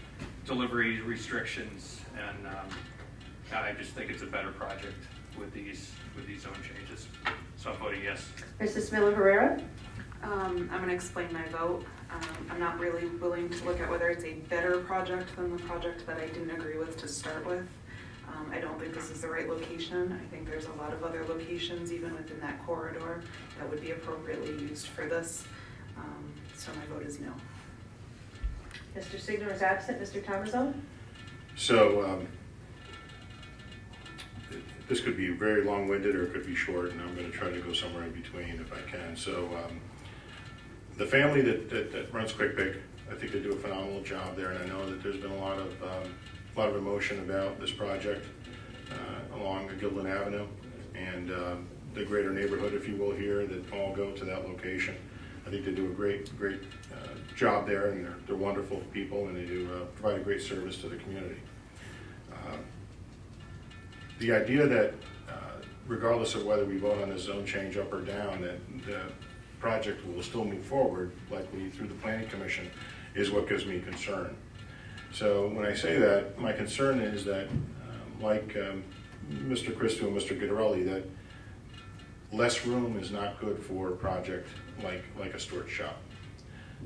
delivery restrictions, and I just think it's a better project with these zone changes. So I'm voting yes.
Mrs. Miller Herrera?
I'm going to explain my vote. I'm not really willing to look at whether it's a better project than the project that I didn't agree with to start with. I don't think this is the right location. I think there's a lot of other locations, even within that corridor, that would be appropriately used for this. So my vote is no.
Mr. Signer is absent. Mr. Thomason?
So this could be very long-winded or it could be short, and I'm going to try to go somewhere in between if I can. So the family that runs Quick Pick, I think they do a phenomenal job there, and I know that there's been a lot of emotion about this project along Gildan Avenue and the greater neighborhood, if you will, here that all go to that location. I think they do a great job there, and they're wonderful people, and they do provide a great service to the community. The idea that regardless of whether we vote on this zone change up or down, that the project will still move forward, likely through the Planning Commission, is what gives me concern. So when I say that, my concern is that, like Mr. Christo and Mr. Guidarelli, that less room is not good for a project like a Stewart shop.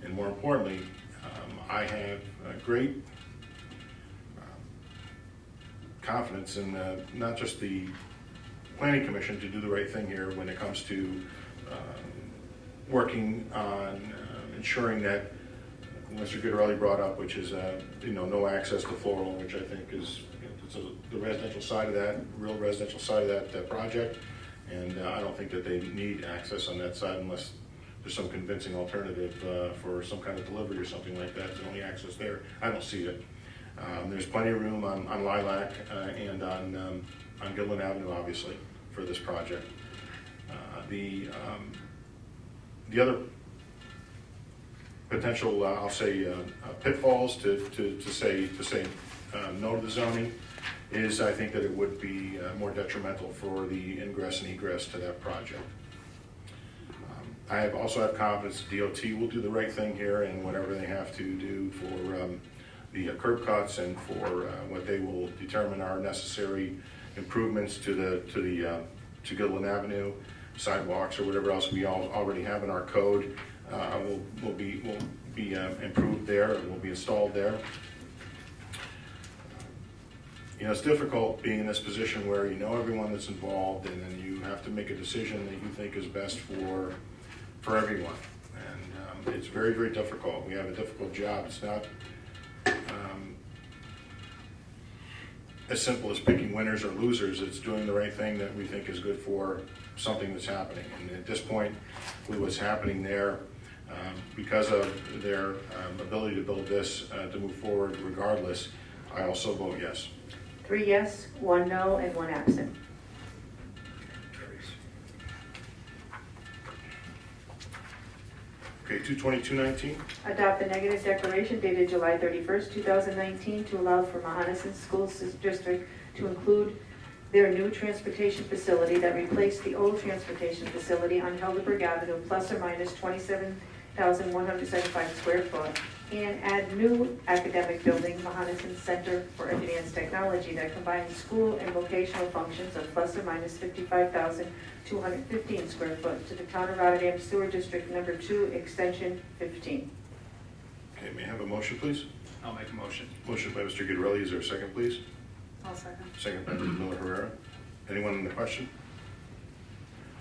And more importantly, I have a great confidence in not just the Planning Commission to do the right thing here when it comes to working on ensuring that Mr. Guidarelli brought up, which is no access to floral, which I think is the residential side of that, real residential side of that project, and I don't think that they need access on that side unless there's some convincing alternative for some kind of delivery or something like that. There's only access there. I don't see it. There's plenty of room on Lilac and on Gildan Avenue, obviously, for this project. The other potential, I'll say, pitfalls to say no to the zoning is I think that it would be more detrimental for the ingress and egress to that project. I also have confidence DOT will do the right thing here and whatever they have to do for the curb cuts and for what they will determine are necessary improvements to Gildan Avenue, sidewalks or whatever else we already have in our code will be improved there and will be installed there. It's difficult being in this position where you know everyone that's involved and then you have to make a decision that you think is best for everyone. And it's very, very difficult. We have a difficult job. It's not as simple as picking winners or losers. It's doing the right thing that we think is good for something that's happening. And at this point, with what's happening there, because of their ability to build this to move forward regardless, I also vote yes.
3 yes, 1 no, and 1 absent.
Okay, 22219.
Adopt the negative declaration dated July 31st, 2019, to allow for Mohonasen School District to include their new transportation facility that replaced the old transportation facility on Helderberg Avenue, plus or minus 27,175 square foot, and add new academic building, Mohonasen Center for Advanced Technology, that combines school and vocational functions of plus or minus 55,215 square foot to the Town of Rotterdam Sewer District Number 2, Extension 15.
Okay, may I have a motion, please?
I'll make a motion.
Motion by Mr. Guidarelli, is there a second, please?
I'll second.
Second by Ms. Miller Herrera. Anyone in the question?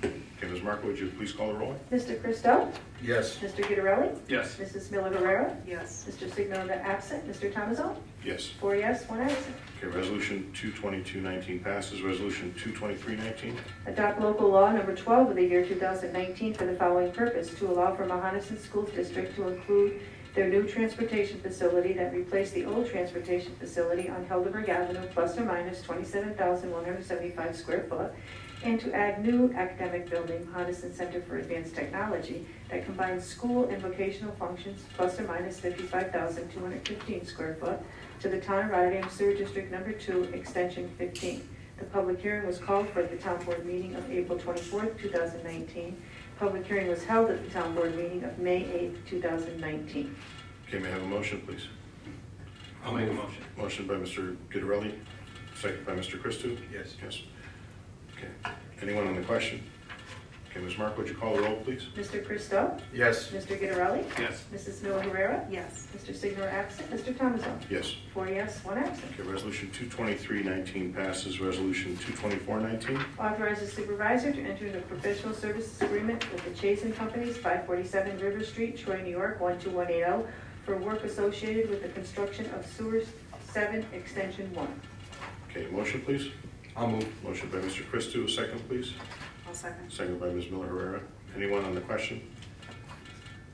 Okay, Ms. Marco, would you please call the roll?
Mr. Christo?
Yes.
Mr. Guidarelli?
Yes.
Mrs. Miller Herrera?
Yes.
Mr. Signorina absent. Mr. Thomason?
Yes.
4 yes, 1 absent.
Okay, resolution 22219 passes. Resolution 22319.
Adopt local law number 12 of the year 2019 for the following purpose: to allow for Mohonasen School District to include their new transportation facility that replaced the old transportation facility on Helderberg Avenue, plus or minus 27,175 square foot, and to add new academic building, Mohonasen Center for Advanced Technology, that combines school and vocational functions, plus or minus 55,215 square foot, to the Town of Rotterdam Sewer District Number 2, Extension 15. The public hearing was called for at the Town Board meeting of April 24th, 2019. Public hearing was held at the Town Board meeting of May 8th, 2019.
Okay, may I have a motion, please?
I'll make a motion.
Motion by Mr. Guidarelli, second by Mr. Christo.
Yes.
Yes. Okay, anyone on the question? Okay, Ms. Marco, would you call the roll, please?
Mr. Christo?
Yes.
Mr. Guidarelli?
Yes.
Mrs. Miller Herrera?
Yes.
Mr. Signor absent. Mr. Thomason?
Yes.
4 yes, 1 absent.
Okay, resolution 22319 passes. Resolution 22419.
Authorize the supervisor to enter into a professional services agreement with the Chazen Companies, 547 River Street, Troy, New York, 12180, for work associated with the construction of Sewer 7 Extension 1.
Okay, motion, please.
I'll move.
Motion by Mr. Christo, a second, please.
I'll second.
Second by Ms. Miller Herrera. Anyone on the question?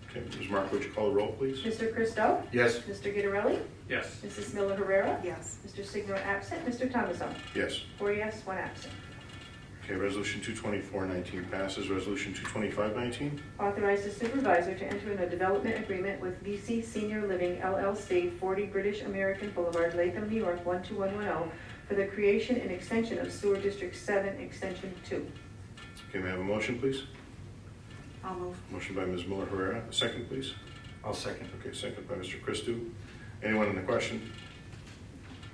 Okay, Ms. Marco, would you call the roll, please?
Mr. Christo?
Yes.
Mr. Guidarelli?
Yes.
Mrs. Miller Herrera?
Yes.
Mr. Signor absent. Mr. Thomason?
Yes.
4 yes, 1 absent.
Okay, resolution 22419 passes. Resolution 22519.
Authorize the supervisor to enter into a development agreement with VC Senior Living LLC, 40 British American Boulevard, Latham, New York, 12110, for the creation and extension of Sewer District 7, Extension 2.
Okay, may I have a motion, please?
I'll move.
Motion by Ms. Miller Herrera. A second, please.
I'll second.
Okay, second by Mr. Christo. Anyone on the question?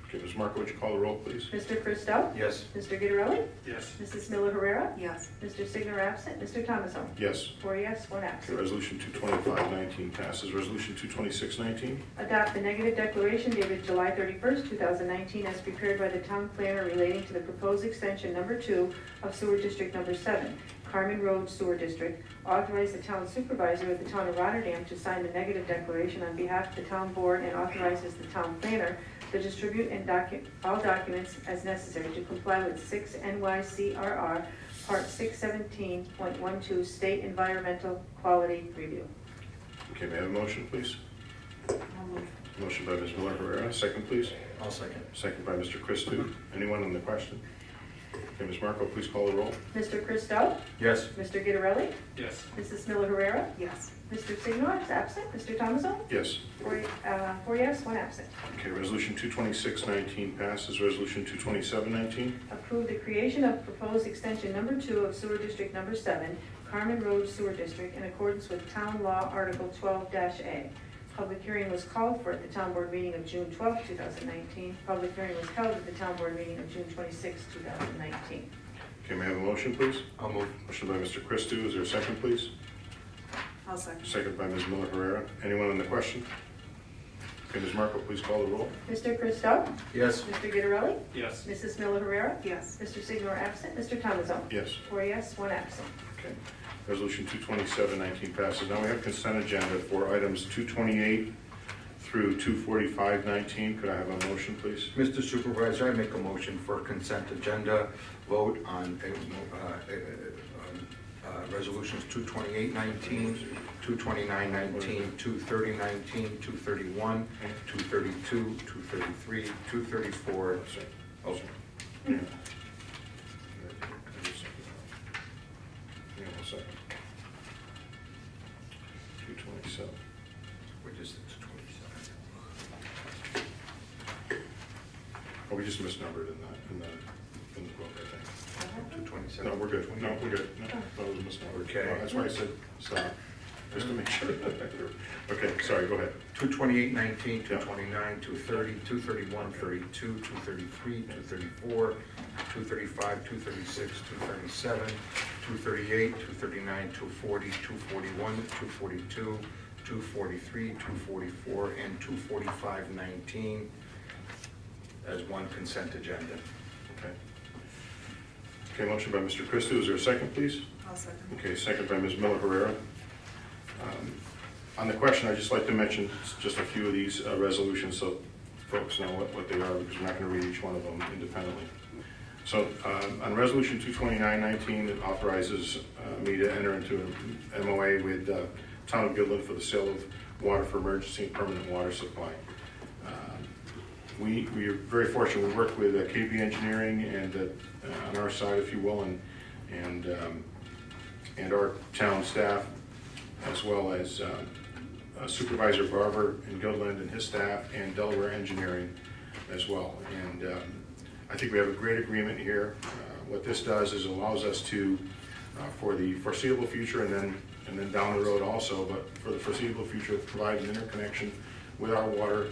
Okay, Ms. Marco, would you call the roll, please?
Mr. Christo?
Yes.
Mr. Guidarelli?
Yes.
Mrs. Miller Herrera?
Yes.
Mr. Signor absent. Mr. Thomason?
Yes.
4 yes, 1
Okay,
absent.
resolution 22519 passes. Resolution 22619.
Adopt the negative declaration dated July 31st, 2019, as prepared by the town planner relating to the proposed extension number 2 of Sewer District Number 7, Carmen Road Sewer District. Authorize the town supervisor of the Town of Rotterdam to sign the negative declaration on behalf of the town board, and authorizes the town planner to distribute and all documents as necessary to comply with 6 NYCRR Part 617.12 State Environmental Quality Review.
Okay, may I have a motion, please?
I'll move.
Motion by Ms. Miller Herrera. Second, please.
I'll second.
Second by Mr. Christo. Anyone on the question? Okay, Ms. Marco, please call the roll.
Mr. Christo?
Yes.
Mr. Guidarelli?
Yes.
Mrs. Miller Herrera?
Yes.
Mr. Signor is absent. Mr. Thomason?
Yes.
4 yes, 1 absent.
Okay, resolution 22619 passes. Resolution 22719.
Approve the creation of proposed extension number 2 of Sewer District Number 7, Carmen Road Sewer District, in accordance with Town Law Article 12-A. Public hearing was called for at the Town Board meeting of June 12, 2019. Public hearing was held at the Town Board meeting of June 26, 2019.
Okay, may I have a motion, please?
I'll move.
Motion by Mr. Christo. Is there a second, please?
I'll second.
Second by Ms. Miller Herrera. Anyone on the question? Okay, Ms. Marco, please call the roll.
Mr. Christo?
Yes.
Mr. Guidarelli?
Yes.
Mrs. Miller Herrera?
Yes.
Mr. Signor absent. Mr. Thomason?
Yes.
4 yes, 1 absent.
Okay. Resolution 22719 passes. Now we have consent agenda for items 228 through 24519. Could I have a motion, please?
Mr. Supervisor, I make a motion for consent agenda, vote on resolutions 22819, 22919, 23019, 231, 232, 233, 234.
Oh, sorry. Yeah. Yeah, one second. 228. so.
We're just at 27.
Oh, we just misnumbered in the book, I think.
227.
No, we're good. No, we're good. No, that was misnumbered.
Okay.
No, that's why I said stop, just to make sure. Okay, sorry, go ahead.
228.19, 229, 230, 231, 32, 233, 234, 235, 236, 237, 238, 239, 240, 241, 242, 243, 244, and 245.19 as one consent agenda.
Okay. Okay, motion by Mr. Christo. Is there a second, please?
I'll second.
Okay, second by Ms. Miller Herrera. On the question, I'd just like to mention just a few of these resolutions so folks know what they are, because we're not going to read each one of them independently. So on Resolution 22919, it authorizes me to enter into an MOA with Town of Goodland for the sale of water for emergency and permanent water supply. We are very fortunate. We work with KB Engineering and on our side, if you will, and our town staff, as well as Supervisor Barber in Goodland and his staff, and Delaware Engineering as well. And I think we have a great agreement here. What this does is allows us to, for the foreseeable future and then down the road also, but for the foreseeable future, provide an interconnection with our water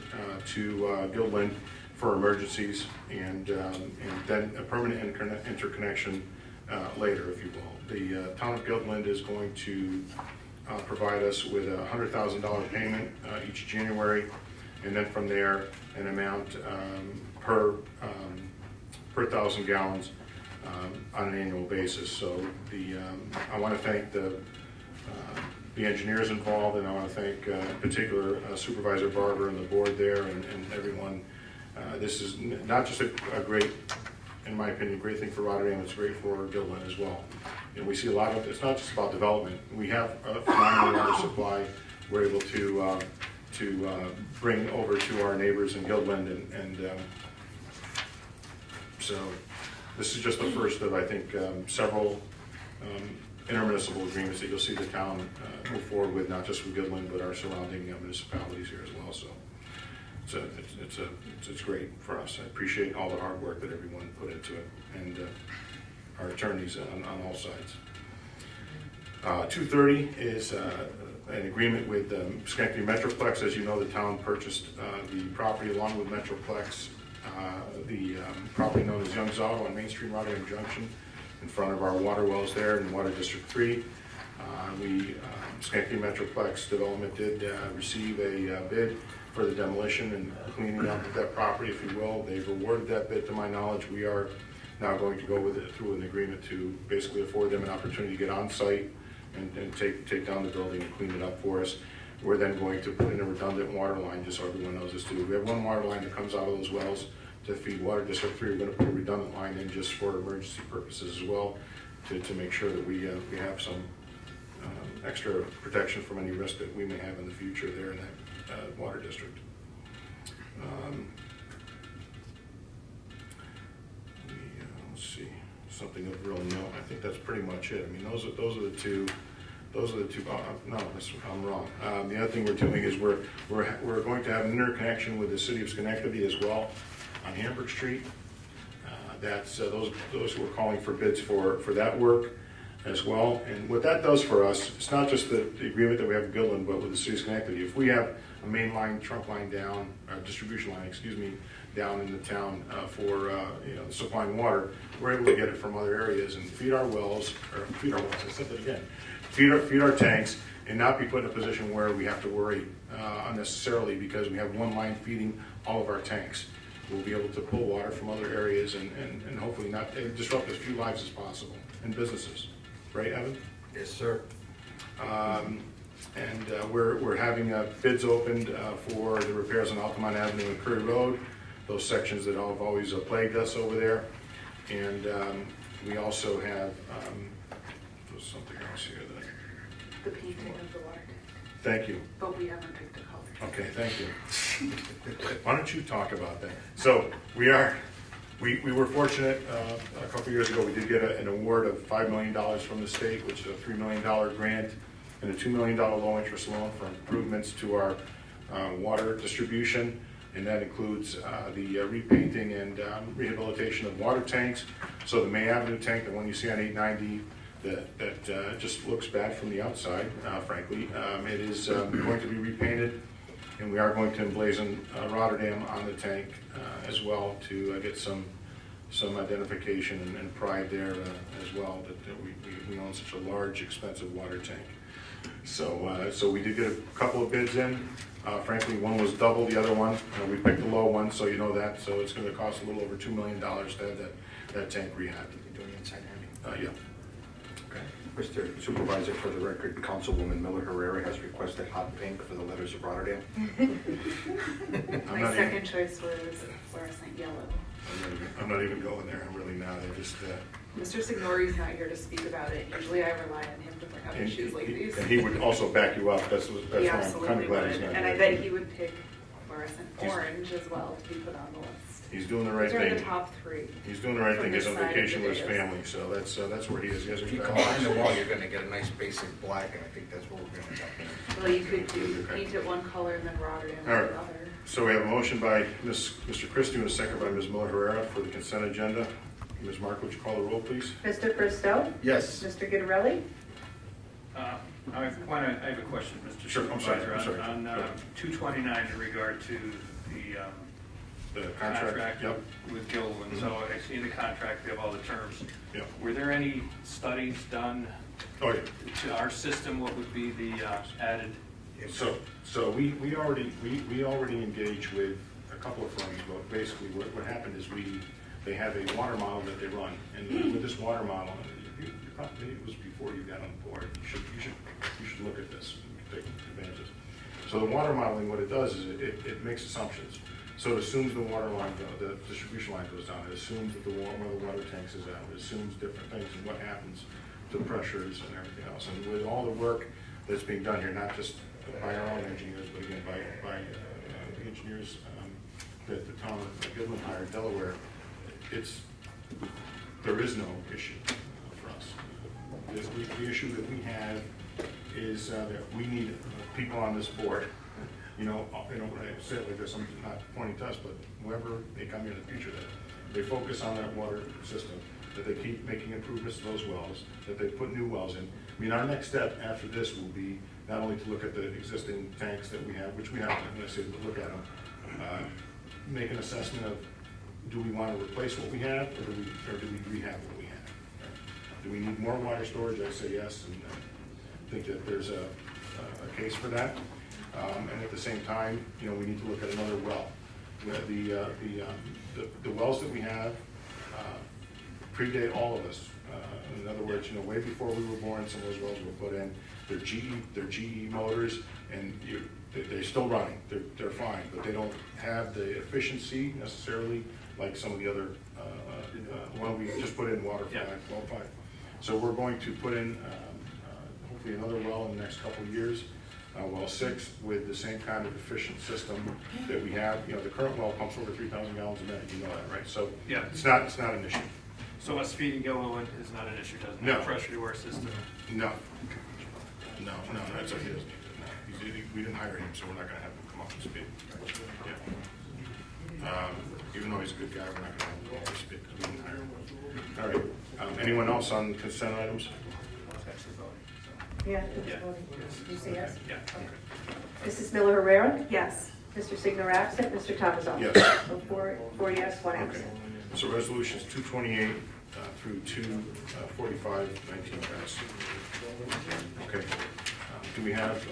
to Goodland for emergencies, and then a permanent interconnection later, if you will. The town of Goodland is going to provide us with a $100,000 payment each January, and then from there an amount per 1,000 gallons on an annual basis. So I want to thank the engineers involved, and I want to thank in particular Supervisor Barber and the board there and everyone. This is not just a great, in my opinion, great thing for Rotterdam, it's great for Goodland as well. And we see a lot of, it's not just about development. We have a phenomenal water supply we're able to bring over to our neighbors in Goodland, and so this is just the first of, I think, several intermunicipal agreements that you'll see the town move forward with, not just with Goodland, but our surrounding municipalities here as well. So it's great for us. I appreciate all the hard work that everyone put into it, and our attorneys on all sides. 230 is an agreement with Schenectady Metroplex. As you know, the town purchased the property along with Metroplex, the property known as Young's Auto on Main Street, Rotterdam Junction, in front of our water wells there in Water District 3. Schenectady Metroplex Development did receive a bid for the demolition and cleaning up of that property, if you will. They've awarded that bid to my knowledge. We are now going to go with it through an agreement to basically afford them an opportunity to get on site and take down the building and clean it up for us. We're then going to put in a redundant water line, just so everyone knows this too. We have one water line that comes out of those wells to feed Water District 3. We're going to put a redundant line in just for emergency purposes as well, to make sure that we have some extra protection from any risk that we may have in the future there in that water district. Let's see, something of real note. I think that's pretty much it. I mean, those are the two. No, I'm wrong. The other thing we're doing is we're going to have an interconnection with the city of Schenectady as well on Hamburg Street. That's those who are calling for bids for that work as well. And what that does for us, it's not just the agreement that we have with Goodland, but with the city of Schenectady. If we have a main line, trunk line down, distribution line, down in the town for supplying water, we're able to get it from other areas and feed our wells, I said that again, feed our tanks, and not be put in a position where we have to worry unnecessarily because we have one line feeding all of our tanks. We'll be able to pull water from other areas and hopefully not disrupt as few lives as possible and businesses. Right, Evan?
Yes, sir.
We're having bids opened for the repairs on Altamont Avenue and Curry Road, those sections that have always plagued us over there. And we also have something else here that.
The painting of the water tank,
Thank you.
but we haven't picked a color.
Okay, thank you. Why don't you talk about that? So we were fortunate a couple years ago. We did get an award of $5 million from the state, which is a $3 million grant and a $2 million low-interest loan for improvements to our water distribution, and that includes the repainting and rehabilitation of water tanks. So the May Avenue tank, the one you see on 890, that just looks bad from the outside, frankly. It is going to be repainted, and we are going to emblazon Rotterdam on the tank as well to get some identification and pride there as well, that we own such a large, expensive water tank. So we did get a couple of bids in. Frankly, one was double the other one. We picked the low one, so you know that. So it's going to cost a little over $2 million to have that tank rehabbed.
You're doing inside having.
Yeah.
Okay. Mr. Supervisor, for the record, Councilwoman Miller Herrera has requested hot pink for the letters of Rotterdam.
I'm
My
not
second
even-
choice was fluorescent yellow.
I'm not even going there. I'm really not. I just.
Mr. Signori's not here to speak about it. Usually I rely on him to bring up
And
issues like these.
and he would also back you up. That's
He
why I'm kind
absolutely
of glad
would.
he's not
And I
here.
bet he would pick fluorescent
He's-
orange as well to be put on the list.
He's doing the right
These are the
thing.
top three.
He's doing the right
from
thing. He's
this
on
side of
vacation
the
with his
dais.
family, so that's where he is. He has a
If you
family.
combine them all, you're gonna get a nice basic black, and I think that's what we're gonna end up with.
Well, you could do,
Okay.
paint it one color and then Rotterdam
All right.
another.
So we have a motion by Mr. Christie and a second by Ms. Miller Herrera for the consent agenda. Ms. Mark, would you call the roll, please?
Mr. Bristow?
Yes.
Mr. Gitterelli?
I have a question, Mr.
Sure, I'm sorry,
Supervisor.
I'm sorry.
On 229 in regard to the
The
contract
Yep,
with Gilliland. So I see in the contract, we have all the terms.
yep.
Were there any studies done
Oh, yeah.
to our system? What would be the added?
So we already engaged with a couple of firms, but basically what happened is they have a water model that they run. And with this water model, you probably, it was before you got on board, you should look at this and take advantage of this. So the water modeling, what it does is it makes assumptions. So it assumes the water line, the distribution line goes down. It assumes that one of the water tanks is out. It assumes different things and what happens to pressures and everything else. And with all the work that's being done here, not just by our own engineers, but again by the engineers that the town of Goodland hired, Delaware, there is no issue for us. The issue that we have is that we need people on this board. When I say it like this, I'm not pointing to us, but whoever they come in the future, that they focus on that water system, that they keep making improvements to those wells, that they put new wells in. I mean, our next step after this will be not only to look at the existing tanks that we have, which we have to, when I say look at them, make an assessment of, do we want to replace what we have, or do we rehab what we have? Do we need more water storage? I say yes, and I think that there's a case for that. And at the same time, we need to look at another well. The wells that we have predate all of us. In other words, way before we were born, some of those wells were put in. They're GE motors, and they're still running. They're fine, but they don't have the efficiency necessarily like some of the other one we just put in, water 5, well 5. So we're going to put in hopefully another well in the next couple of years. Well 6 with the same kind of efficient system that we have. The current well pumps over 3,000 gallons a minute, you know that, right? So
Yeah.
it's not an issue.
So us feeding Gilliland is not an issue, doesn't
No.
have pressure to our system?
No, that's what he doesn't need. No. We didn't hire him, so we're not gonna have him come up to speed. Yeah. Even though he's a good guy, we're not gonna have him come up to speed because we didn't hire him. All right, anyone else on consent items?
It's actually voting, so.
Yeah.
Yeah.
You say yes?
Yeah.
Mrs. Miller Herrera?
Yes.
Mr. Signer absent, Mr. Thomason?
Yes.
So four yes, one
Okay,
absent.
so resolutions 228 through 245, 19 passed. Okay, do we have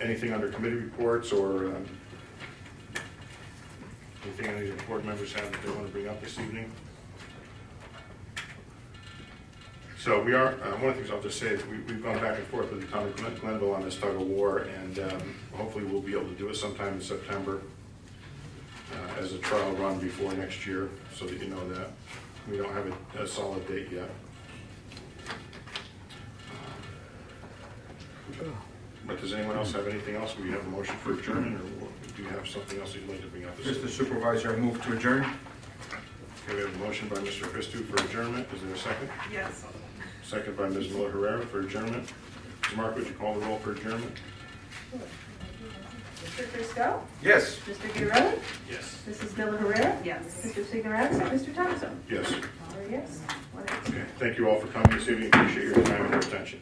anything under committee reports or anything any of the board members have that they want to bring up this evening? So we are, one of the things I'll just say is we've gone back and forth with the town of Glenville on this tug of war, and hopefully we'll be able to do it sometime in September as a trial run before next year, so that you know that. We don't have a solid date yet. But does anyone else have anything else? Do we have a motion for adjournment, or do you have something else you'd like to bring up?
Mr. Supervisor, I move to adjourn.
Okay, we have a motion by Mr. Christou for adjournment. Is there a second?
Yes.
Second by Ms. Miller Herrera for adjournment. Mr. Mark, would you call the roll for adjournment?
Mr. Crisco?
Yes.
Mr. Girardi?
Yes.
Mrs. Miller Herrera?
Yes.
Mr. Signoretzi? Mr. Thompson?
Yes.
Yes. 1 absent.
Okay, thank you all for coming this evening. Appreciate your time and your attention.